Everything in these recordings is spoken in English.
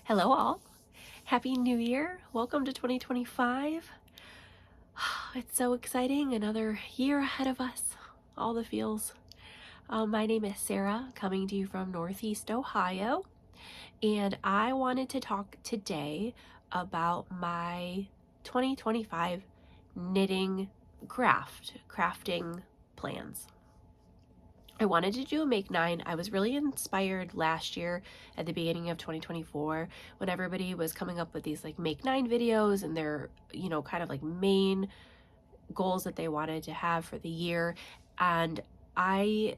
Hello all. Happy New Year. Welcome to 2025. It's so exciting. Another year ahead of us. All the feels. My name is Sarah, coming to you from Northeast Ohio. And I wanted to talk today about my 2025 knitting crafting plans. I wanted to do a Make 9. I was really inspired last year at the beginning of 2024 when everybody was coming up with these like Make 9 videos and their, kind of like main goals that they wanted to have for the year. And I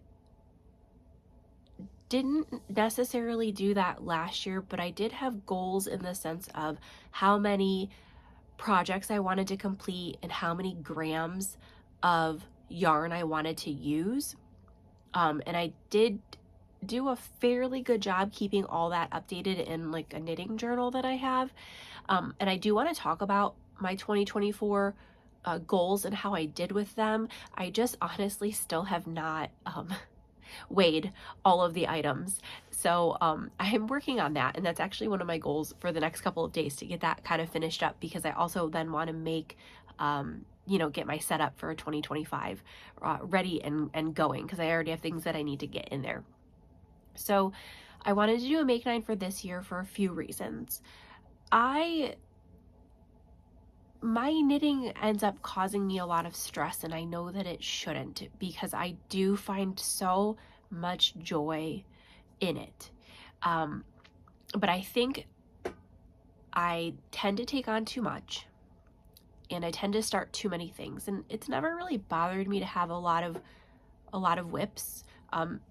didn't necessarily do that last year, but I did have goals in the sense of how many projects I wanted to complete and how many grams of yarn I wanted to use. And I did do a fairly good job keeping all that updated in like a knitting journal that I have. And I do want to talk about my 2024 goals and how I did with them. I just honestly still have not weighed all of the items. So I'm working on that. And that's actually one of my goals for the next couple of days, to get that kind of finished up, because I also then want to make get my setup for 2025 ready and going, because I already have things that I need to get in there. So I wanted to do a Make 9 for this year for a few reasons. My knitting ends up causing me a lot of stress, and I know that it shouldn't, because I do find so much joy in it. But I think I tend to take on too much, and I tend to start too many things, and it's never really bothered me to have a lot of whips,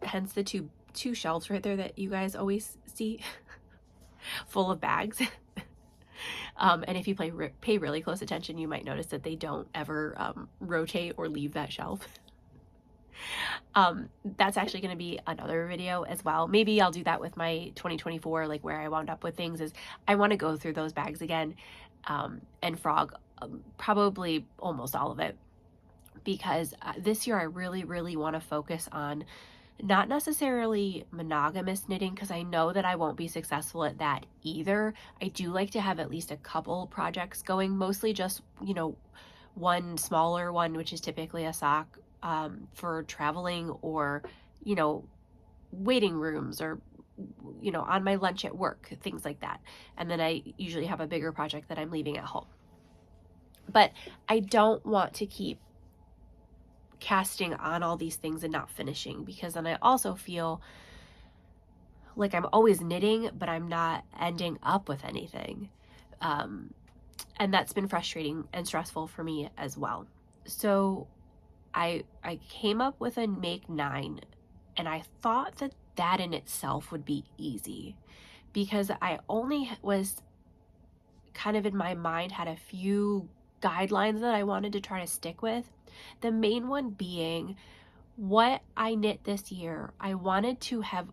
hence the two shelves right there that you guys always see full of bags. And if you pay really close attention, you might notice that they don't ever rotate or leave that shelf. That's actually going to be another video as well. Maybe I'll do that with my 2024, like where I wound up with things. Is I want to go through those bags again and frog probably almost all of it, because this year I really want to focus on not necessarily monogamous knitting, because I know that I won't be successful at that either. I do like to have at least a couple projects going, mostly just, one smaller one, which is typically a sock for traveling, or, waiting rooms, or, on my lunch at work, things like that. And then I usually have a bigger project that I'm leaving at home. But I don't want to keep casting on all these things and not finishing, because then I also feel like I'm always knitting, but I'm not ending up with anything. And that's been frustrating and stressful for me as well. So I came up with a Make 9, and I thought that in itself would be easy, because I only was kind of in my mind had a few guidelines that I wanted to try to stick with. The main one being what I knit this year. I wanted to have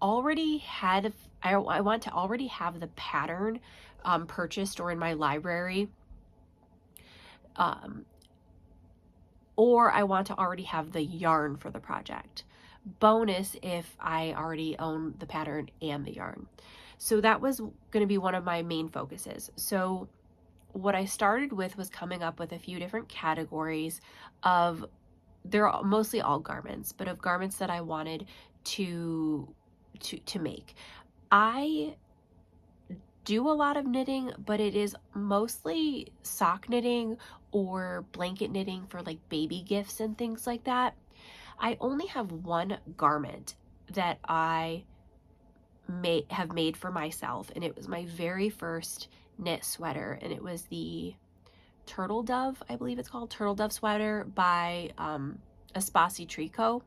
already had, I want to already have the pattern purchased or in my library, or I want to already have the yarn for the project. Bonus if I already own the pattern and the yarn. So that was going to be one of my main focuses. So what I started with was coming up with a few different categories of, they're mostly all garments, but of garments that I wanted to make. I do a lot of knitting, but it is mostly sock knitting or blanket knitting for like baby gifts and things like that. I only have one garment that I have made for myself, and it was my very first knit sweater, and it was the Turtle Dove, I believe it's called, Turtle Dove sweater by Espaci Tricot.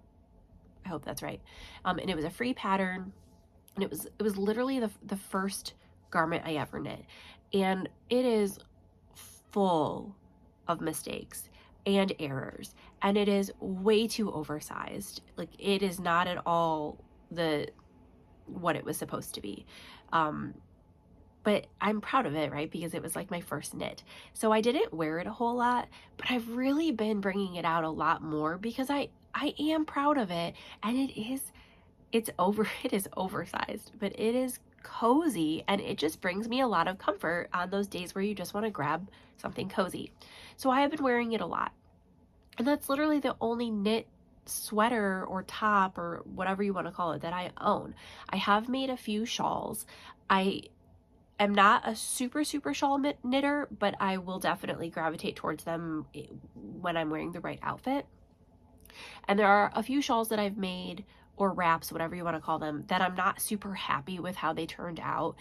I hope that's right. And it was a free pattern, and it was literally the first garment I ever knit, and it is full of mistakes and errors, and it is way too oversized. Like, it is not at all what it was supposed to be. But I'm proud of it, right? Because it was like my first knit. So I didn't wear it a whole lot, but I've really been bringing it out a lot more because I am proud of it. And it is oversized, but it is cozy, and it just brings me a lot of comfort on those days where you just want to grab something cozy. So I have been wearing it a lot. And that's literally the only knit sweater or top or whatever you want to call it that I own. I have made a few shawls. I am not a super shawl knitter, but I will definitely gravitate towards them when I'm wearing the right outfit. And there are a few shawls that I've made, or wraps, whatever you want to call them, that I'm not super happy with how they turned out.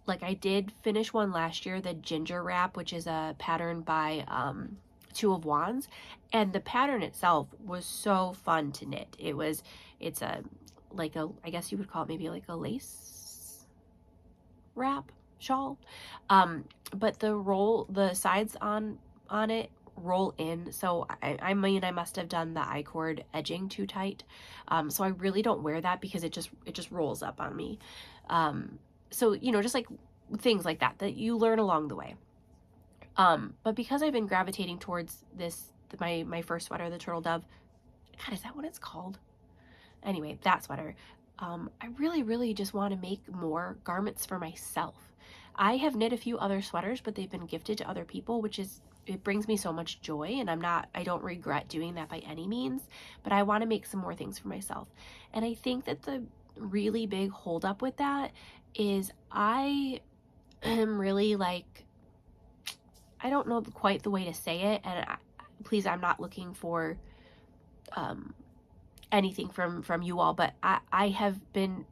Like I did finish one last year, the Ginger Wrap, which is a pattern by Two of Wands, and the pattern itself was so fun to knit. It's a I guess you would call it maybe like a lace wrap shawl, but the sides on it roll in, so I mean I must have done the I-cord edging too tight, so I really don't wear that because it just rolls up on me. So just like things like that you learn along the way. But because I've been gravitating towards my first sweater, the Turtle Dove, God, is that what it's called? Anyway, that sweater, I really just want to make more garments for myself. I have knit a few other sweaters, but they've been gifted to other people, it brings me so much joy, and I don't regret doing that by any means, but I want to make some more things for myself. And I think that the really big holdup with that is I am really I don't know quite the way to say it, and please, I'm not looking for anything from you all, but I have been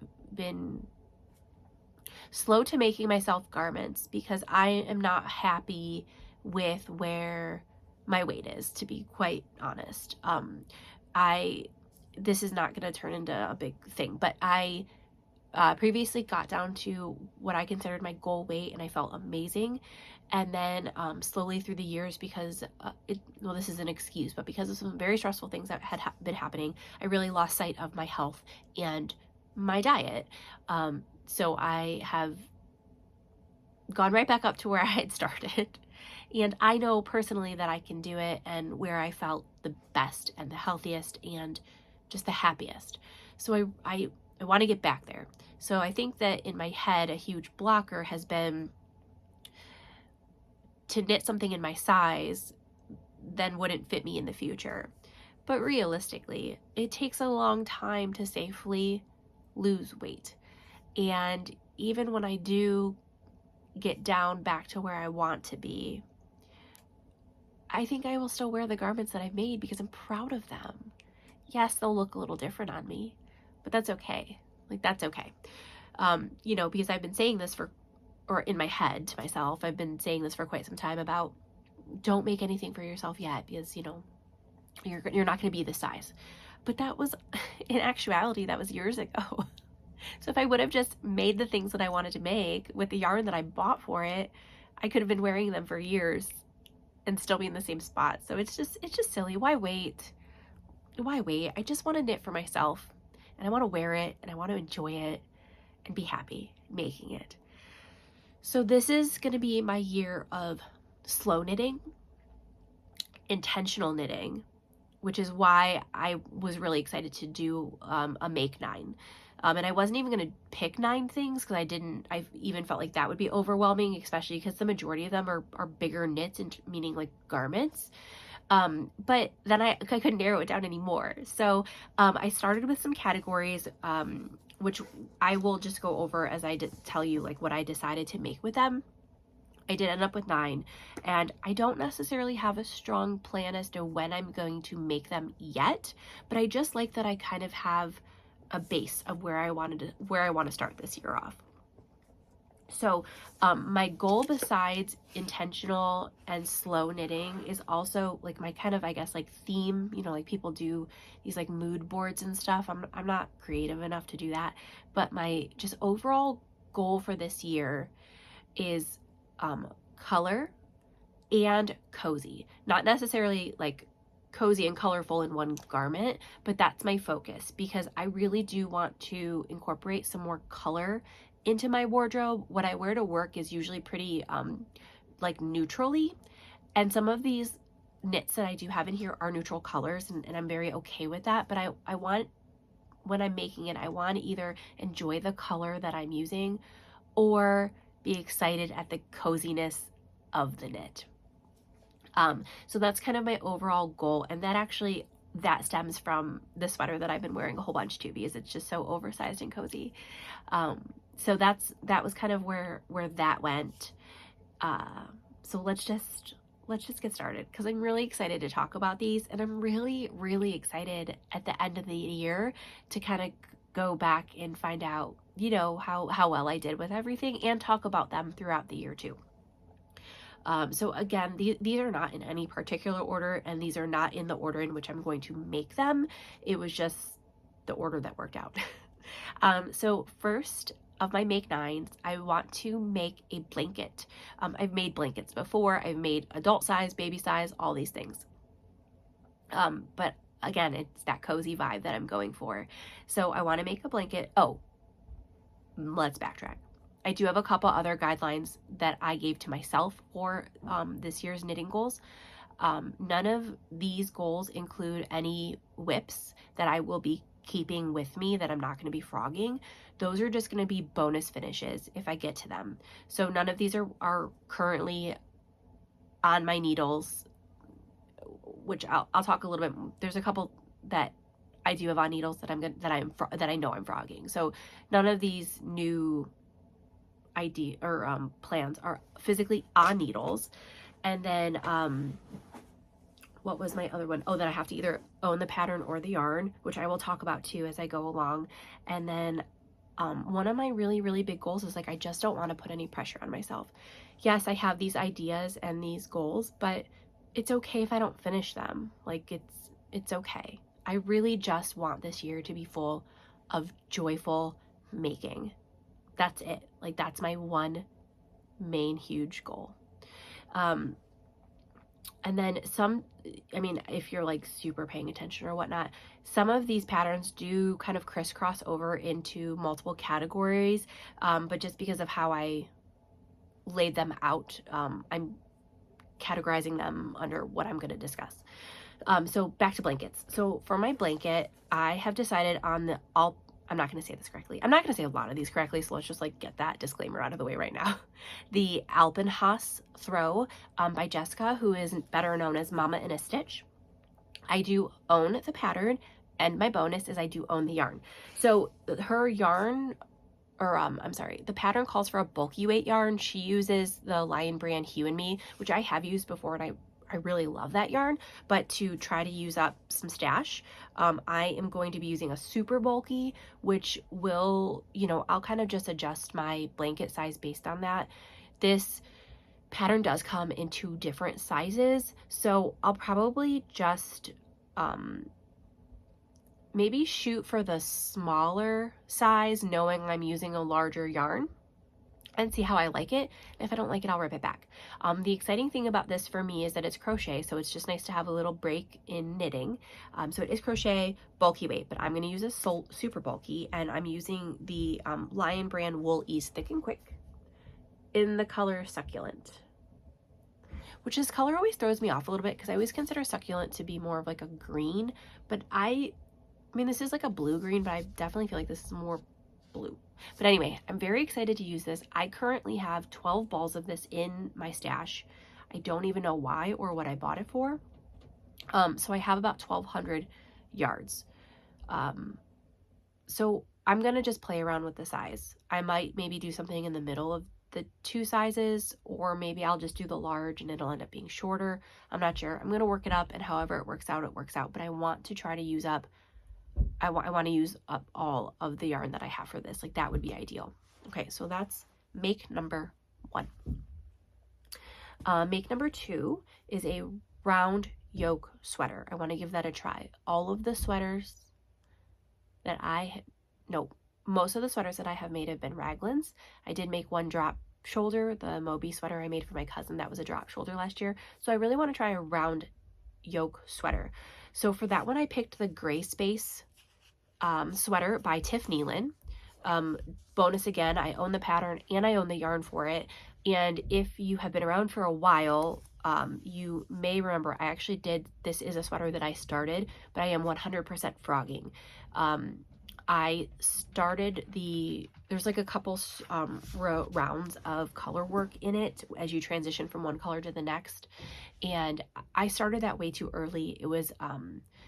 slow to making myself garments because I am not happy with where my weight is, to be quite honest. This is not going to turn into a big thing, but I previously got down to what I considered my goal weight, and I felt amazing. And then slowly through the years, because this is an excuse, but because of some very stressful things that had been happening, I really lost sight of my health and my diet. So I have gone right back up to where I had started. And I know personally that I can do it, and where I felt the best and the healthiest and just the happiest. So I want to get back there. So I think that in my head, a huge blocker has been to knit something in my size then wouldn't fit me in the future. But realistically, it takes a long time to safely lose weight. And even when I do get down back to where I want to be, I think I will still wear the garments that I've made because I'm proud of them. Yes, they'll look a little different on me, but that's okay. That's okay. Because I've been saying this or in my head to myself, I've been saying this for quite some time about don't make anything for yourself yet because, you're not going to be this size. But that was, in actuality, that was years ago. So if I would have just made the things that I wanted to make with the yarn that I bought for it, I could have been wearing them for years and still be in the same spot. So it's just silly. Why wait? I just want to knit for myself, and I want to wear it, and I want to enjoy it and be happy making it. So this is going to be my year of slow knitting, intentional knitting, which is why I was really excited to do a make 9. And I wasn't even going to pick 9 things because I even felt like that would be overwhelming, especially because the majority of them are bigger knits, meaning like garments. But then I couldn't narrow it down anymore. So I started with some categories, which I will just go over as I tell you what I decided to make with them. I did end up with 9, and I don't necessarily have a strong plan as to when I'm going to make them yet, but I just like that I kind of have a base of where I want to start this year off. So my goal, besides intentional and slow knitting, is also my kind of, I guess, theme. People do these mood boards and stuff. I'm not creative enough to do that, but my just overall goal for this year is color and cozy. Not necessarily cozy and colorful in one garment, but that's my focus because I really do want to incorporate some more color into my wardrobe. What I wear to work is usually pretty neutrally, and some of these knits that I do have in here are neutral colors, and I'm very okay with that, but I want when I'm making it, I want to either enjoy the color that I'm using or be excited at the coziness of the knit. So that's kind of my overall goal, and that stems from the sweater that I've been wearing a whole bunch too, because it's just so oversized and cozy. So that was kind of where that went. So let's just get started, because I'm really excited to talk about these, and I'm really, really excited at the end of the year to kind of go back and find out, you know, how well I did with everything, and talk about them throughout the year too. So again, these are not in any particular order, and these are not in the order in which I'm going to make them. It was just the order that worked out. So first of my make 9s, I want to make a blanket. I've made blankets before. I've made adult size, baby size, all these things. But again, it's that cozy vibe that I'm going for. So I want to make a blanket. Oh, let's backtrack. I do have a couple other guidelines that I gave to myself for this year's knitting goals. None of these goals include any whips that I will be keeping with me that I'm not going to be frogging. Those are just going to be bonus finishes if I get to them. So none of these are currently on my needles, which I'll talk a little bit. There's a couple that I do have on needles that I know I'm frogging. So none of these new idea or plans are physically on needles. And then what was my other one? Oh, that I have to either own the pattern or the yarn, which I will talk about too as I go along. And then one of my really, really big goals is, like, I just don't want to put any pressure on myself. Yes, I have these ideas and these goals, but it's okay if I don't finish them. Like, it's okay. I really just want this year to be full of joyful making. That's it. Like, that's my one main huge goal. And then if you're like super paying attention or whatnot, some of these patterns do kind of crisscross over into multiple categories. But just because of how I laid them out, I'm categorizing them under what I'm going to discuss. So back to blankets. So for my blanket, I have decided on I'm not going to say this correctly. I'm not going to say a lot of these correctly, so let's just get that disclaimer out of the way right now. The Alpenhaus throw by Jessica, who is better known as Mama in a Stitch. I do own the pattern, and my bonus is I do own the yarn. So her yarn, the pattern calls for a bulky weight yarn. She uses the Lion brand Hue and Me, which I have used before, and I really love that yarn. But to try to use up some stash, I am going to be using a super bulky, which will, I'll kind of just adjust my blanket size based on that. This pattern does come in 2 different sizes, so I'll probably just maybe shoot for the smaller size, knowing I'm using a larger yarn, and see how I like it. And if I don't like it, I'll rip it back. The exciting thing about this for me is that it's crochet, so it's just nice to have a little break in knitting. So it is crochet, bulky weight, but I'm going to use a super bulky, and I'm using the Lion brand Wool Ease Thick and Quick in the color Succulent, which this color always throws me off a little bit because I always consider Succulent to be more of like a green, but I mean, this is like a blue-green, but I definitely feel like this is more blue. But anyway, I'm very excited to use this. I currently have 12 balls of this in my stash. I don't even know why or what I bought it for. So I have about 1,200 yards. So I'm going to just play around with the size. I might maybe do something in the middle of the 2 sizes, or maybe I'll just do the large and it'll end up being shorter. I'm not sure. I'm going to work it up, and however it works out, but I want to try to use up I want to use up all of the yarn that I have for this. Like, that would be ideal. Okay, so that's make number 1. Make number 2 is a round yoke sweater. I want to give that a try. All of the sweaters that most of the sweaters that I have made have been Raglans. I did make one drop shoulder, the Moby sweater I made for my cousin. That was a drop shoulder last year. So I really want to try a round yoke sweater. So for that one, I picked the Gray Space sweater by Neilan. Bonus again, I own the pattern and I own the yarn for it. And if you have been around for a while, you may remember I actually this is a sweater that I started, but I am 100% frogging. I started there's like a couple rounds of color work in it as you transition from one color to the next. And I started that way too early. It was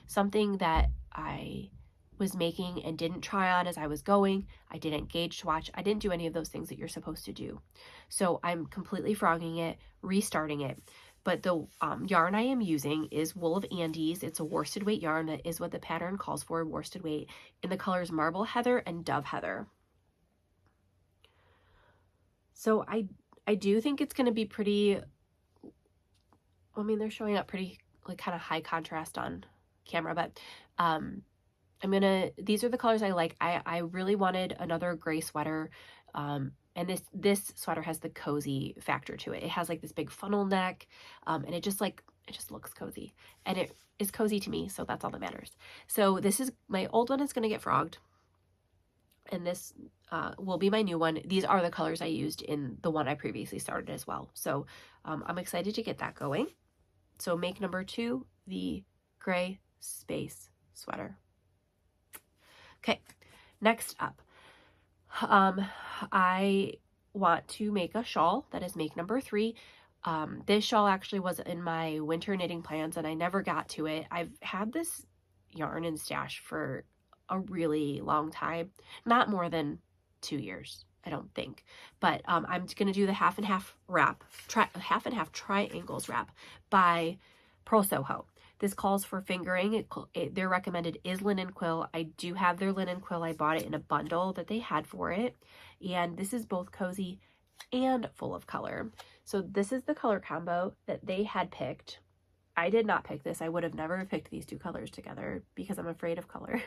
something that I was making and didn't try on as I was going. I didn't gauge swatch. I didn't do any of those things that you're supposed to do. So I'm completely frogging it, restarting it. But the yarn I am using is Wool of Andes. It's a worsted weight yarn. That is what the pattern calls for, worsted weight, in the colors Marble Heather and Dove Heather. So I do think it's going to be pretty, I mean, they're showing up pretty like kind of high contrast on camera, but these are the colors I like. I really wanted another gray sweater. And this sweater has the cozy factor to it. It has like this big funnel neck, and it just looks cozy, and it is cozy to me. So that's all that matters. So this is my old one is going to get frogged, and this will be my new one. These are the colors I used in the one I previously started as well. So I'm excited to get that going. So make number 2, the gray space sweater. Okay, next up. I want to make a shawl. That is make number 3. This shawl actually was in my winter knitting plans and I never got to it. I've had this yarn in stash for a really long time, not more than 2 years, I don't think. But I'm going to do the half and half wrap, half and half triangles wrap by Purl Soho. This calls for fingering. Their recommended is linen quill. I do have their linen quill. I bought it in a bundle that they had for it. And this is both cozy and full of color. So this is the color combo that they had picked. I did not pick this. I would have never picked these 2 colors together because I'm afraid of color.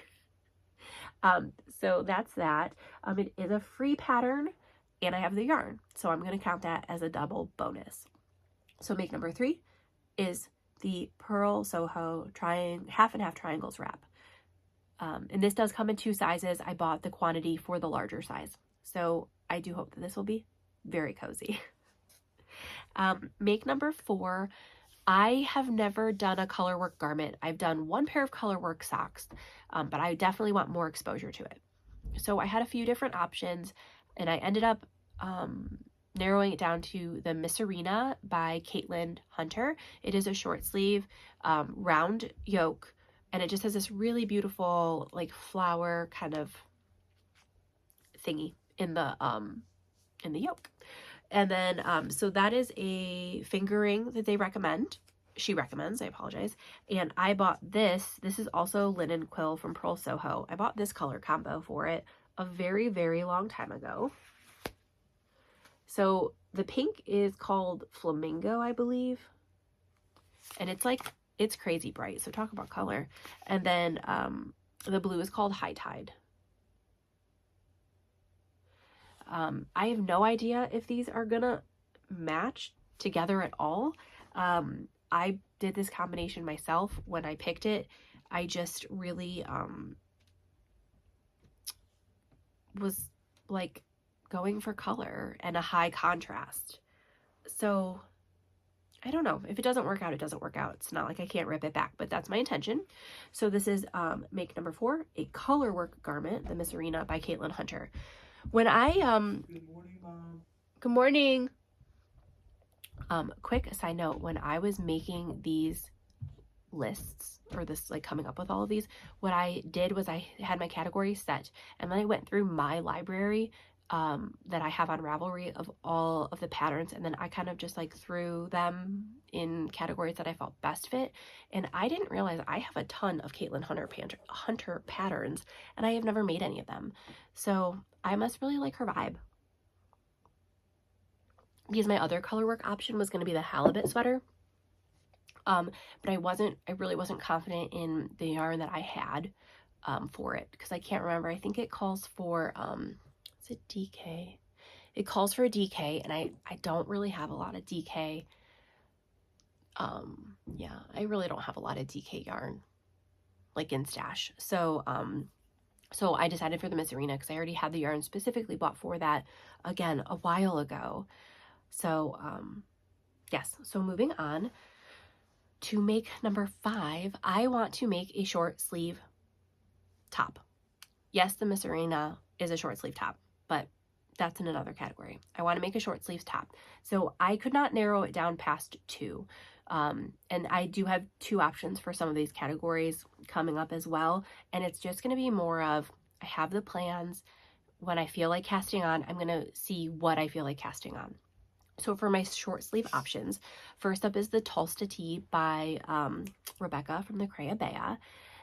So that's that. It is a free pattern and I have the yarn. So I'm going to count that as a double bonus. So make number 3 is the Purl Soho half and half triangles wrap. And this does come in 2 sizes. I bought the quantity for the larger size. So I do hope that this will be very cozy. Make number 4. I have never done a colorwork garment. I've done 1 pair of colorwork socks, but I definitely want more exposure to it. So I had a few different options and I ended up narrowing it down to the Misurina by ThatDarnHen. It is a short sleeve, round yoke, and it just has this really beautiful like flower kind of thingy in the yoke. And then so that is a fingering that they recommend. She recommends, I apologize. And I bought this. This is also linen quill from Purl Soho. I bought this color combo for it a very, very long time ago. So the pink is called Flamingo, I believe. And it's crazy bright. So talk about color. And then the blue is called High Tide. I have no idea if these are gonna match together at all. I did this combination myself when I picked it. I just really was like going for color and a high contrast. So I don't know. If it doesn't work out, it doesn't work out. It's not like I can't rip it back, but that's my intention. So this is make number 4, a color work garment, the Misurina by ThatDarnHen. When I Good morning, Mom. Good morning. Quick side note, when I was making these lists, or this like coming up with all of these, what I did was I had my categories set and then I went through my library that I have on Ravelry of all of the patterns, and then I kind of just like threw them in categories that I felt best fit. And I didn't realize I have a ton of ThatDarnHen patterns and I have never made any of them. So I must really like her vibe. Because my other color work option was going to be the halibut sweater. But I really wasn't confident in the yarn that I had for it, because I can't remember. I think it calls for is it DK? It calls for a DK, and I don't really have a lot of DK. Yeah, I really don't have a lot of DK yarn like in stash. So so I decided for the Misurina because I already had the yarn specifically bought for that, again, a while ago. So yes, so moving on to make number 5, I want to make a short sleeve top. yes, the Misurina is a short sleeve top, but that's in another category. I want to make a short sleeves top. So I could not narrow it down past 2. And I do have 2 options for some of these categories coming up as well. And it's just going to be more of, I have the plans. When I feel like casting on, I'm going to see what I feel like casting on. So for my short sleeve options, first up is the Tolsta tee by Rebecca from the Crea Bea.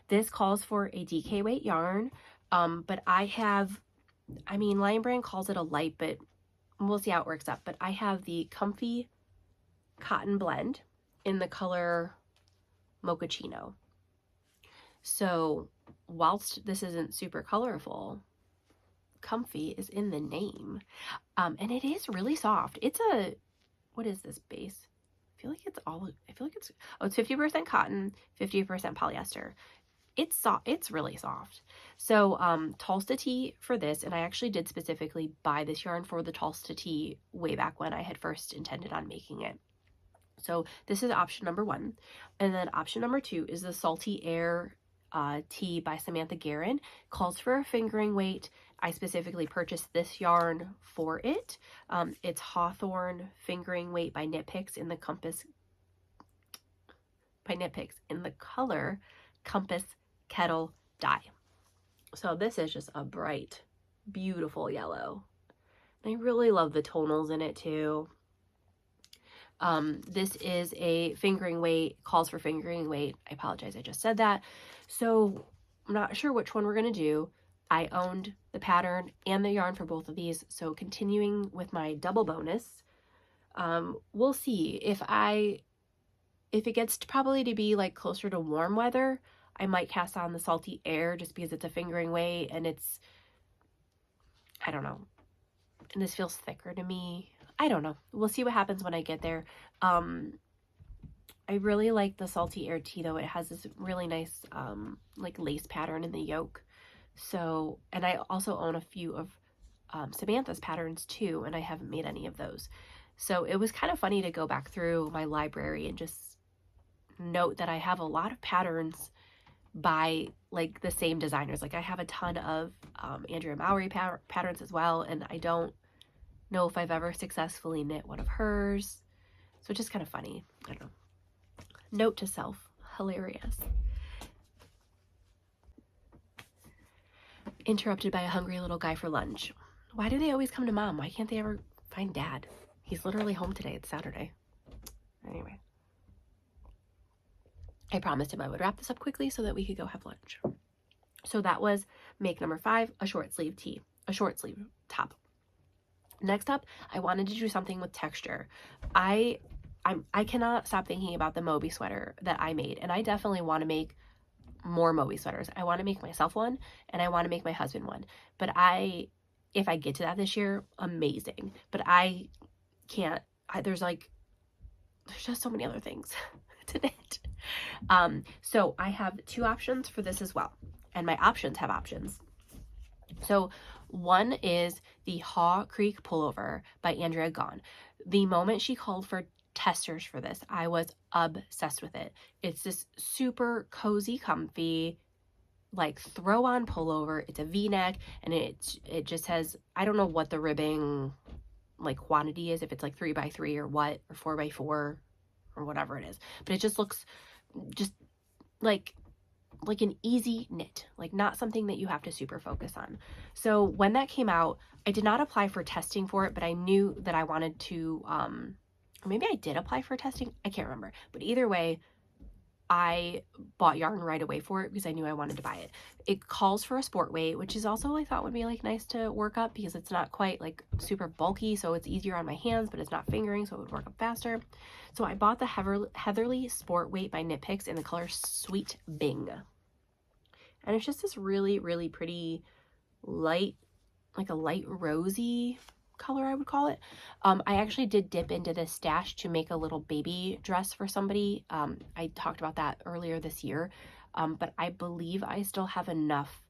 This calls for a DK weight yarn, but Lion Brand calls it a light, but we'll see how it works out. But I have the Comfy Cotton Blend in the color Mochaccino. So whilst this isn't super colorful, Comfy is in the name. And it is really soft. It's what is this base? I feel like it's 50% cotton, 50% polyester. It's soft. It's really soft. So Tolsta tee for this, and I actually did specifically buy this yarn for the Tolsta tee way back when I had first intended on making it. So this is option number 1. And then option number 2 is the Salty Air tee by Samantha Guerin. Calls for a fingering weight. I specifically purchased this yarn for it. It's Hawthorne fingering weight by Knit Picks in the color Compass Kettle Dye. So this is just a bright, beautiful yellow. I really love the tonals in it too. This is a fingering weight, calls for fingering weight. I apologize, I just said that. So I'm not sure which one we're going to do. I owned the pattern and the yarn for both of these. So continuing with my double bonus, we'll see if it gets probably to be like closer to warm weather, I might cast on the Salty Air just because it's a fingering weight and it's, I don't know. And this feels thicker to me. I don't know. We'll see what happens when I get there. I really like the Salty Air tee though. It has this really nice like lace pattern in the yoke. So, and I also own a few of Samantha's patterns too, and I haven't made any of those. So it was kind of funny to go back through my library and just note that I have a lot of patterns by like the same designers. Like I have a ton of Andrea Mowry patterns as well, and I don't know if I've ever successfully knit one of hers. So it's just kind of funny. I don't know. Note to self, hilarious. Interrupted by a hungry little guy for lunch. Why do they always come to Mom? Why can't they ever find Dad? He's literally home today. It's Saturday. Anyway. I promised him I would wrap this up quickly so that we could go have lunch. So that was make number 5, a short sleeve tee, a short sleeve top. Next up, I wanted to do something with texture. I cannot stop thinking about the Moby sweater that I made, and I definitely want to make more Moby sweaters. I want to make myself one, and I want to make my husband one. But if I get to that this year, amazing. But I can't. There's just so many other things to knit. So I have 2 options for this as well, and my options have options. So one is the Haw Creek Pullover by Andrea Gaughan. The moment she called for testers for this, I was obsessed with it. It's this super cozy, comfy, like throw on pullover. It's a V-neck, and it just has, I don't know what the ribbing like quantity is, if it's like 3x3 or what, or 4x4 or whatever it is, but it just looks just like an easy knit, like not something that you have to super focus on. So when that came out, I did not apply for testing for it, but I knew that I wanted to, or maybe I did apply for testing. I can't remember, but either way, I bought yarn right away for it because I knew I wanted to buy it. It calls for a sport weight, which is also I thought would be like nice to work up because it's not quite like super bulky, so it's easier on my hands, but it's not fingering, so it would work up faster. So I bought the Heatherly Sport Weight by Knit Picks in the color Sweet Bing. And it's just this really, really pretty light, like a light rosy color, I would call it. I actually did dip into this stash to make a little baby dress for somebody. I talked about that earlier this year, but I believe I still have enough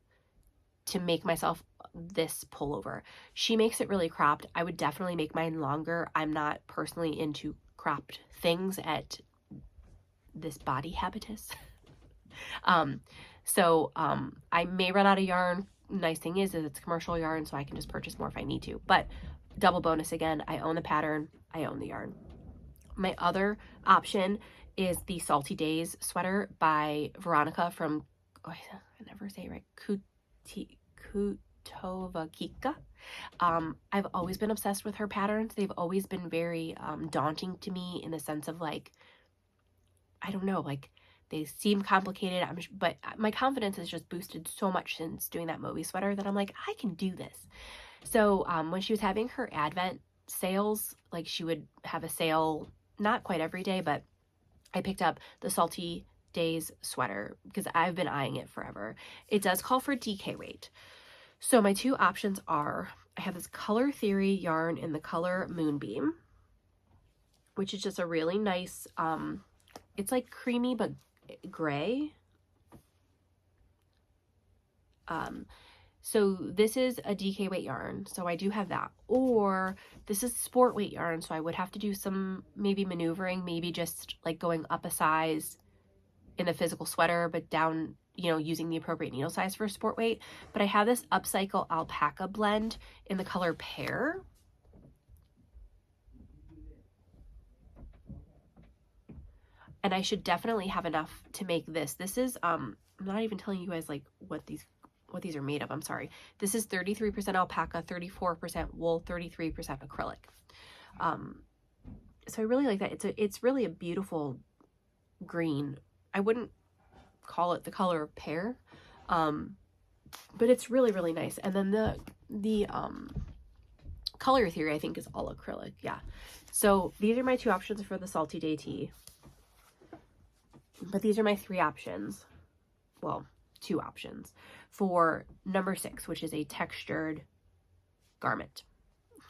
to make myself this pullover. She makes it really cropped. I would definitely make mine longer. I'm not personally into cropped things at this body habitus. So I may run out of yarn nice thing is it's commercial yarn, so I can just purchase more if I need to. But double bonus again, I own the pattern, I own the yarn. My other option is the Salty Days sweater by Veronika from, I never say it right, Kutovakika. I've always been obsessed with her patterns. They've always been very daunting to me in the sense of like, I don't know, like they seem complicated, but my confidence has just boosted so much since doing that Moby sweater that I'm like, I can do this. So when she was having her Advent sales, like she would have a sale, not quite every day, but I picked up the Salty Days sweater because I've been eyeing it forever. It does call for DK weight. So my two options are, I have this Color Theory yarn in the color Moonbeam, which is just a really nice, it's like creamy but gray. So this is a DK weight yarn, so I do have that. Or this is sport weight yarn, so I would have to do some maybe maneuvering, maybe just like going up a size in the physical sweater, but down, you know, using the appropriate needle size for sport weight. But I have this Upcycle Alpaca blend in the color Pear. And I should definitely have enough to make this. This is, I'm not even telling you guys like what these are made of. I'm sorry. This is 33% alpaca, 34% wool, 33% acrylic. So I really like that. It's really a beautiful green. I wouldn't call it the color of pear, but it's really, really nice. And then the Color Theory, I think, is all acrylic. Yeah. So these are my two options for the Salty Day tee. But these are my three options. Well, two options for number 6, which is a textured garment.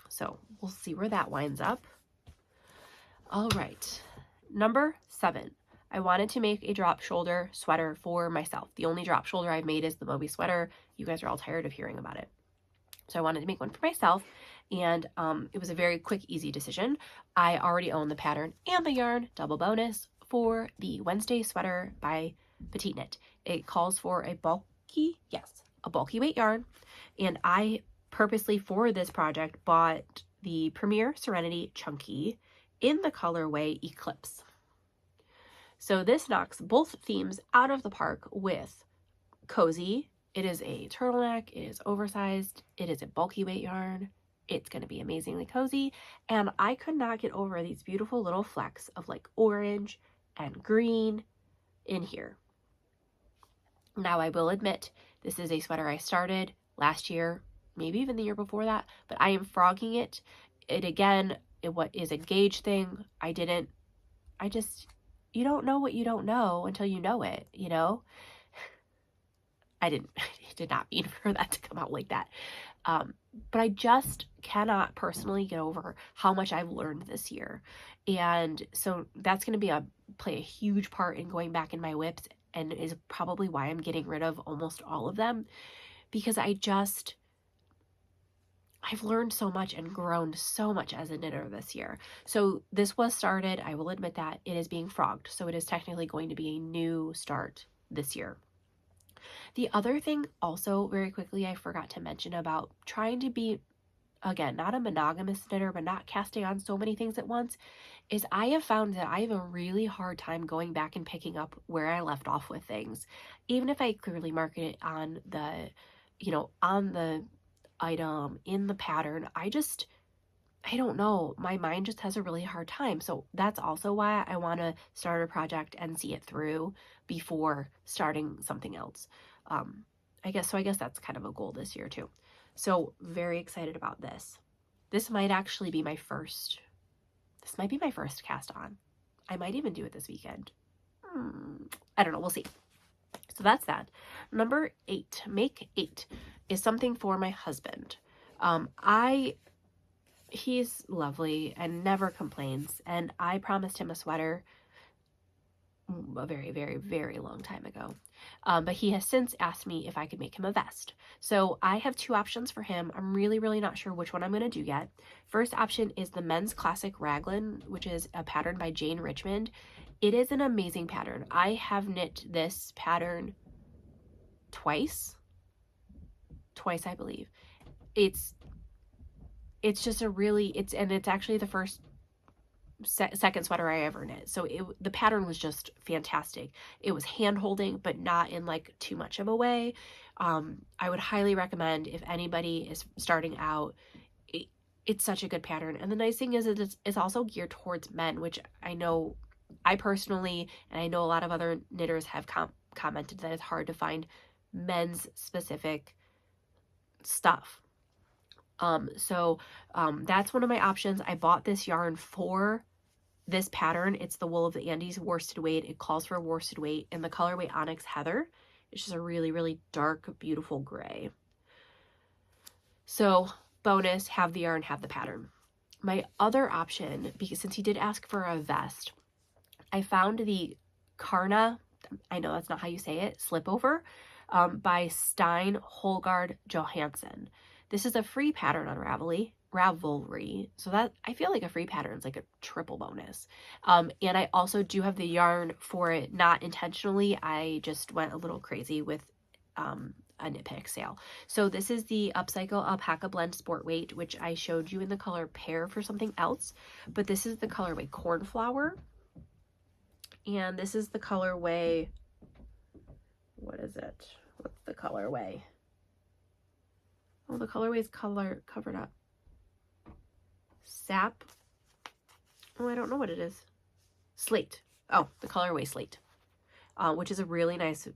So we'll see where that winds up. All right. Number 7. I wanted to make a drop shoulder sweater for myself. The only drop shoulder I've made is the Moby sweater. You guys are all tired of hearing about it. So I wanted to make one for myself, and it was a very quick, easy decision. I already own the pattern and the yarn, double bonus, for the Wednesday sweater by PetiteKnit. It calls for a bulky weight yarn, and I purposely for this project bought the Premier Serenity Chunky in the colorway Eclipse. So this knocks both themes out of the park with cozy. It is a turtleneck, it is oversized, it is a bulky weight yarn. It's going to be amazingly cozy, and I could not get over these beautiful little flecks of like orange and green in here. Now I will admit, this is a sweater I started last year, maybe even the year before that, but I am frogging it. What is a gauge thing. You don't know what you don't know until you know it, you know? I did not mean for that to come out like that. But I just cannot personally get over how much I've learned this year. And so that's going to play a huge part in going back in my whips, and is probably why I'm getting rid of almost all of them, because I've learned so much and grown so much as a knitter this year. So this was started, I will admit that, it is being frogged. So it is technically going to be a new start this year. The other thing also, very quickly, I forgot to mention about trying to be, again, not a monogamous knitter, but not casting on so many things at once, is I have found that I have a really hard time going back and picking up where I left off with things. Even if I clearly market it on the item, in the pattern, I don't know. My mind just has a really hard time. So that's also why I want to start a project and see it through before starting something else. I guess that's kind of a goal this year too. So very excited about this. This might actually be my first cast on. I might even do it this weekend. I don't know. We'll see. So that's that. Number 8, make 8, is something for my husband. He's lovely and never complains, and I promised him a sweater a very, very, very long time ago. But he has since asked me if I could make him a vest. So I have 2 options for him. I'm really, really not sure which one I'm going to do yet. First option is the men's classic Raglan, which is a pattern by Jane Richmond. It is an amazing pattern. I have knit this pattern twice. twice, I believe. It's just a really, it's actually the first second sweater I ever knit. So the pattern was just fantastic. It was hand holding, but not in like too much of a way. I would highly recommend if anybody is starting out. It's such a good pattern. And the nice thing is it's also geared towards men, which I know I personally, and I know a lot of other knitters have commented that it's hard to find men's specific stuff. So that's one of my options. I bought this yarn for this pattern. It's the Wool of the Andes worsted weight. It calls for worsted weight in the colorway Onyx Heather. It's just a really, really dark, beautiful gray. So bonus, have the yarn, have the pattern. My other option, because since he did ask for a vest, I found the Kärna, I know that's not how you say it, slipover, by Stine HoelgaardJohansen. This is a free pattern on Ravelry. So that, I feel like a free pattern is like a triple bonus. And I also do have the yarn for it, not intentionally. I just went a little crazy with a knit pick sale. So this is the Upcycle Alpaca Blend Sport Weight, which I showed you in the color Pear for something else. But this is the colorway Cornflower. And this is the colorway, what is it? What's the colorway? Oh, the colorway is covered up. Sap. Oh, I don't know what it is. Slate. Oh, the colorway Slate, which is a really nice,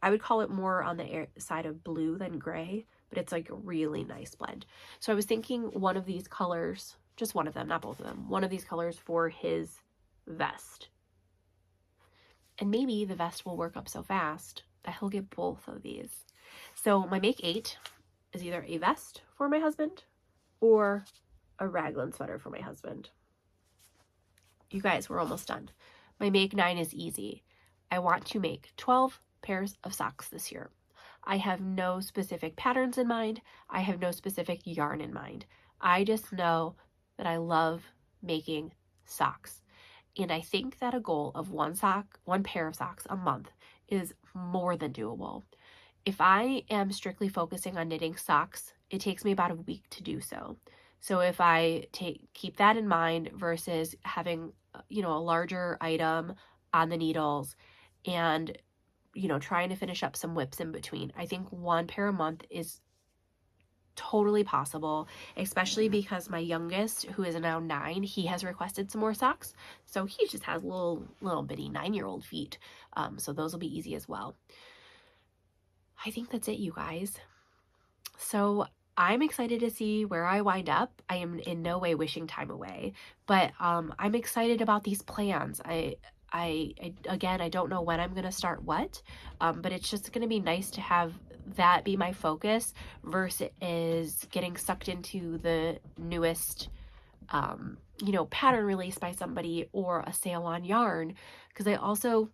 I would call it more on the side of blue than gray, but it's like a really nice blend. So I was thinking one of these colors, just one of them, not both of them, one of these colors for his vest. And maybe the vest will work up so fast that he'll get both of these. So my make 8 is either a vest for my husband or a raglan sweater for my husband. You guys, we're almost done. My make 9 is easy. I want to make 12 pairs of socks this year. I have no specific patterns in mind. I have no specific yarn in mind. I just know that I love making socks. And I think that a goal of one pair of socks a month is more than doable. If I am strictly focusing on knitting socks, it takes me about a week to do so. So if I keep that in mind versus having, a larger item on the needles and, trying to finish up some whips in between, I think one pair a month is totally possible, especially because my youngest, who is now 9, he has requested some more socks. So he just has little bitty 9-year-old feet. So those will be easy as well. I think that's it, you guys. So I'm excited to see where I wind up. I am in no way wishing time away, but I'm excited about these plans. Again, I don't know when I'm going to start what, but it's just going to be nice to have that be my focus versus getting sucked into the newest, pattern release by somebody or a sale on yarn. Because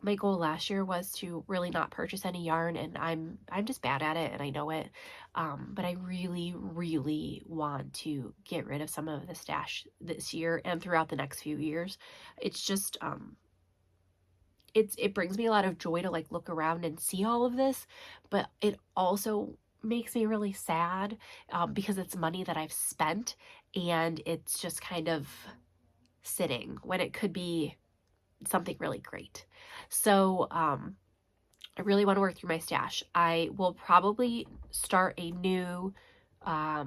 my goal last year was to really not purchase any yarn, and I'm just bad at it, and I know it. But I really, really want to get rid of some of the stash this year and throughout the next few years. It's just, it brings me a lot of joy to look around and see all of this, but it also makes me really sad because it's money that I've spent and it's just kind of sitting when it could be something really great. So I really want to work through my stash. I will probably start a new I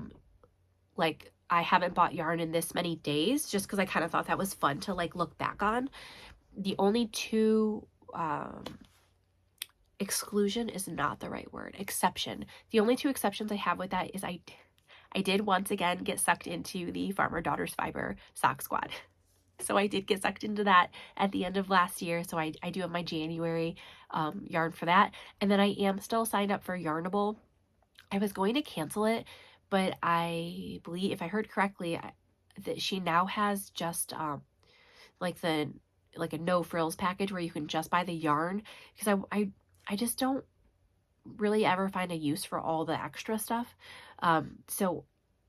haven't bought yarn in this many days just because I kind of thought that was fun to look back on. The only two exclusion is not the right word. Exception. The only two exceptions I have with that is I did once again get sucked into the Farmer Daughters Fiber sock squad. So I did get sucked into that at the end of last year. So I do have my January yarn for that. And then I am still signed up for Yarnable. I was going to cancel it, but I believe, if I heard correctly, that she now has just a no frills package where you can just buy the yarn, because I just don't really ever find a use for all the extra stuff. So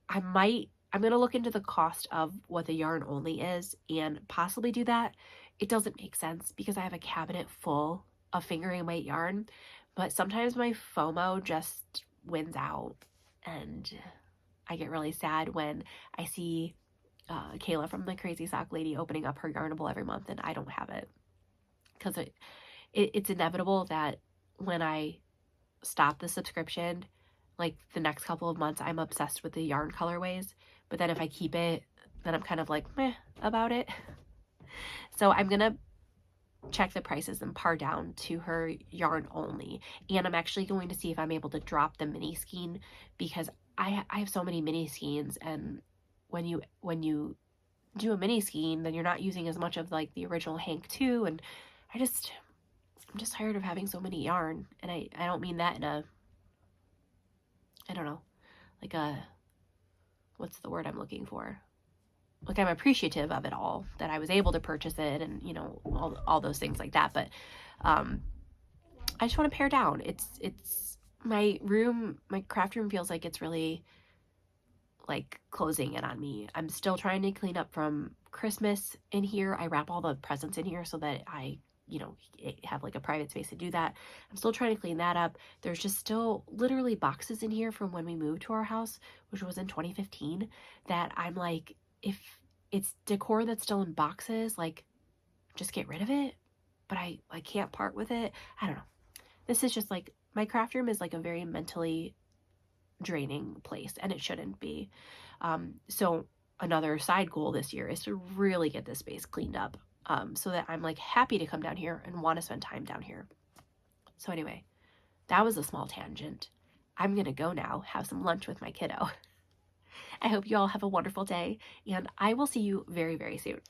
I'm going to look into the cost of what the yarn only is and possibly do that. It doesn't make sense because I have a cabinet full of fingering weight yarn, but sometimes my FOMO just wins out, and I get really sad when I see Kayla from the Crazy Sock Lady opening up her Yarnable every month and I don't have it, because it's inevitable that when I stop the subscription, like the next couple of months, I'm obsessed with the yarn colorways, but then if I keep it, then I'm kind of like meh about it. So I'm gonna check the prices and par down to her yarn only, and I'm actually going to see if I'm able to drop the mini skein, because I have so many mini skeins, and when you do a mini skein, then you're not using as much of like the original hank too, and I'm just tired of having so many yarn, and I don't mean that in a, I don't know, like a, what's the word I'm looking for? Like, I'm appreciative of it all, that I was able to purchase it, and you know, all those things like that, but I just want to pare down. It's my room, my craft room feels like it's really like closing in on me. I'm still trying to clean up from Christmas in here. I wrap all the presents in here so that I, you know, have like a private space to do that. I'm still trying to clean that up. There's just still literally boxes in here from when we moved to our house, which was in 2015, that I'm like, if it's decor that's still in boxes, like, just get rid of it. But I can't part with it. I don't know. This is just like, my craft room is like a very mentally draining place, and it shouldn't be. So another side goal this year is to really get this space cleaned up, so that I'm like happy to come down here and want to spend time down here. So anyway, that was a small tangent. I'm gonna go now have some lunch with my kiddo. I hope you all have a wonderful day, and I will see you very, very soon.